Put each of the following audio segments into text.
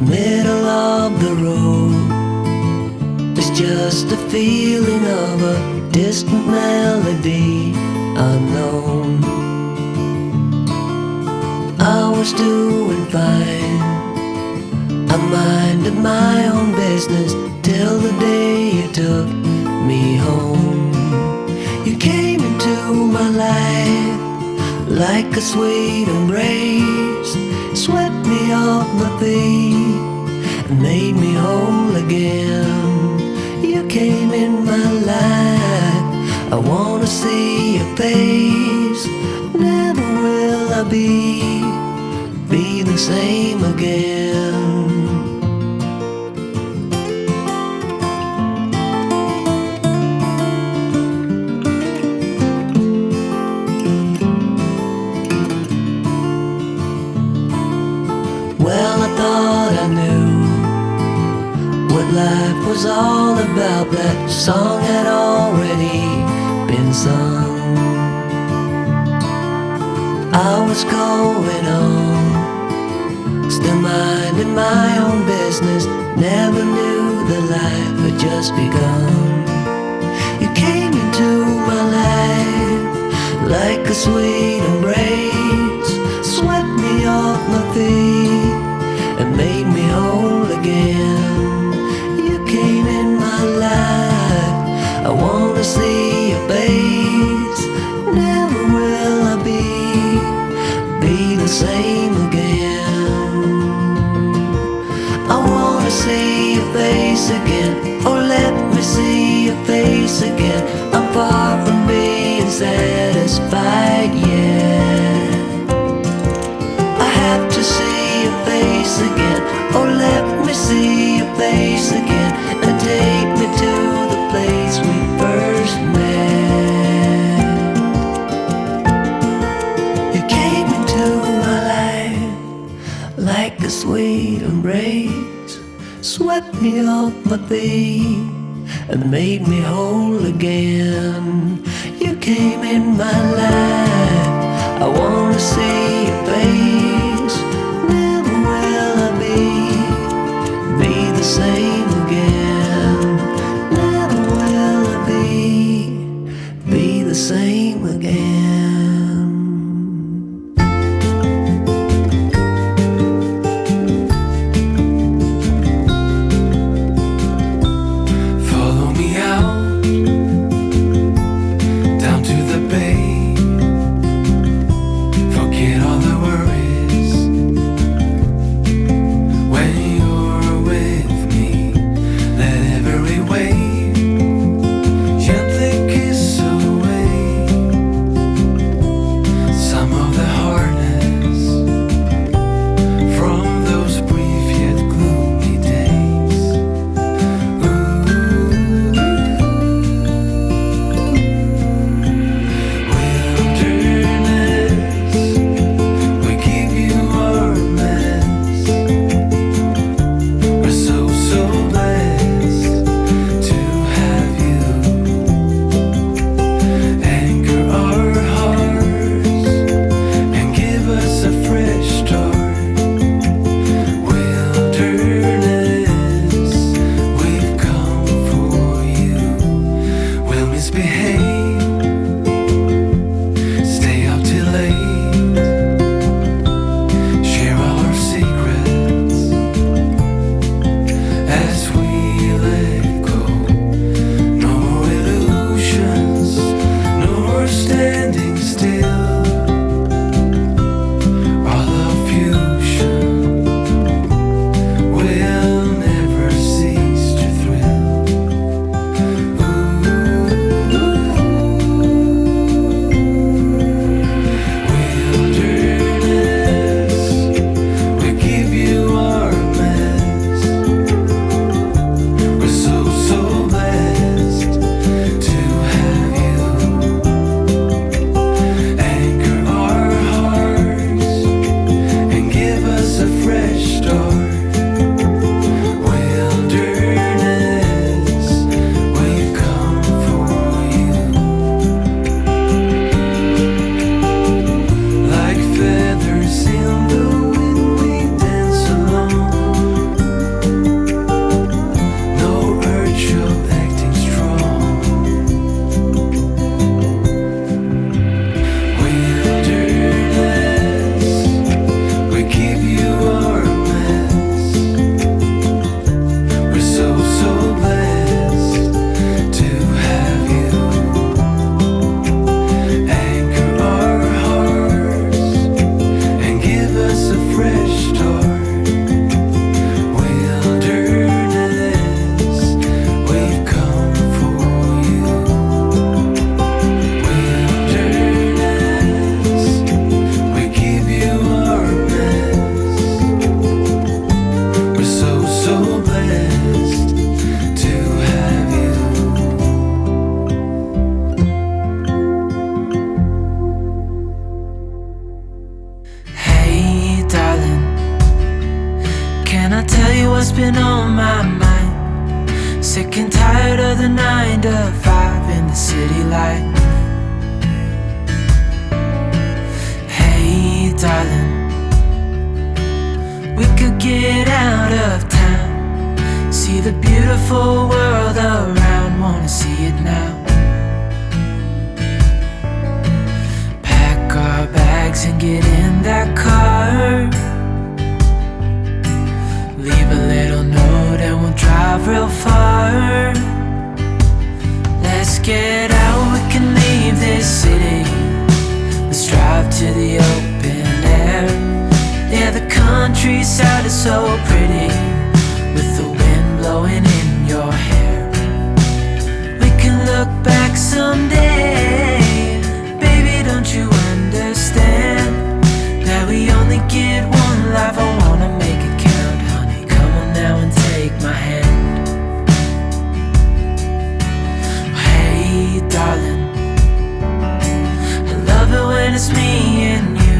middle of the road. It's just a feeling of a distant melody unknown. I was doing fine, I minded my own business till the day you took me home. You came into my life like a sweet embrace, swept me off my feet and made me whole again. You came in my life, I wanna see your face. Never will I be the same again. Well, I thought I knew what life was all about. That song had already been sung. I was going on, still minding my own business. Never knew that life had just begun. You came into my life like a sweet embrace, swept me off my feet and made me whole again. You came in my life, I wanna see your face. Never will I be the same again. I wanna see your face again, oh let me see your face again. I'm far from being satisfied yet. I have to see your face again, oh let me see your face again, and take me to the place we first met. You came into my life like a sweet embrace, swept me off my feet and made me whole again. You came in my life, I wanna see your face. Never will I be the same again. Never will I be the same again. Follow me out down to the bay. Forget all the worries what's been on my mind. Sick and tired of the 9 to 5 in the city life. Hey darling, we could get out of town, see the beautiful world around, wanna see it now. Pack our bags and get in that car, leave a little note and we'll drive real far. Let's get out, we can leave this city. Let's drive to the open air. Yeah, the countryside is so pretty, with the wind blowing in your hair. We can look back someday. Baby, don't you understand that we only get one life? I wanna make it count, honey. Come on now and take my hand. Hey darling, I love it when it's me and you,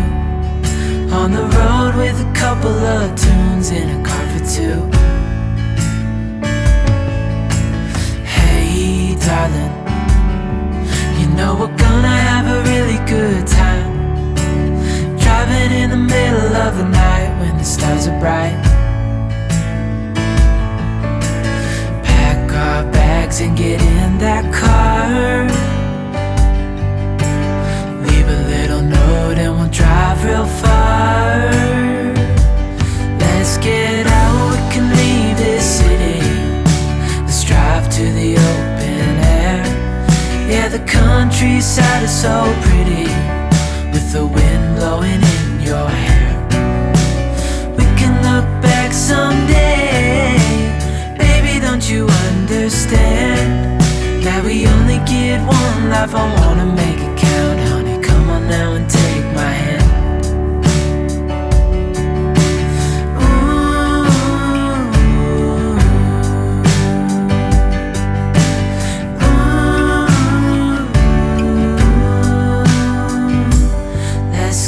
on the road with a couple of tunes in a car for two. Hey darling, you know we're gonna have a really good time, driving in the middle of the night when the stars are bright. Pack our bags and get in that car, leave a little note and we'll drive real far. Let's get out, we can leave this city. Let's drive to the open air. Yeah, the countryside is so pretty, with the wind blowing in your hair. We can look back someday. Baby, don't you understand that we only get one life? I wanna make it count, honey. Come on now and take my hand.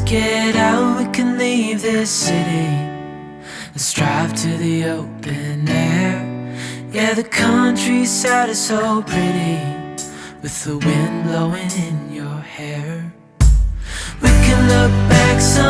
Get out, we can leave this city. Let's drive to the open air. Yeah, the countryside is so pretty, with the wind blowing in your hair. We can look back some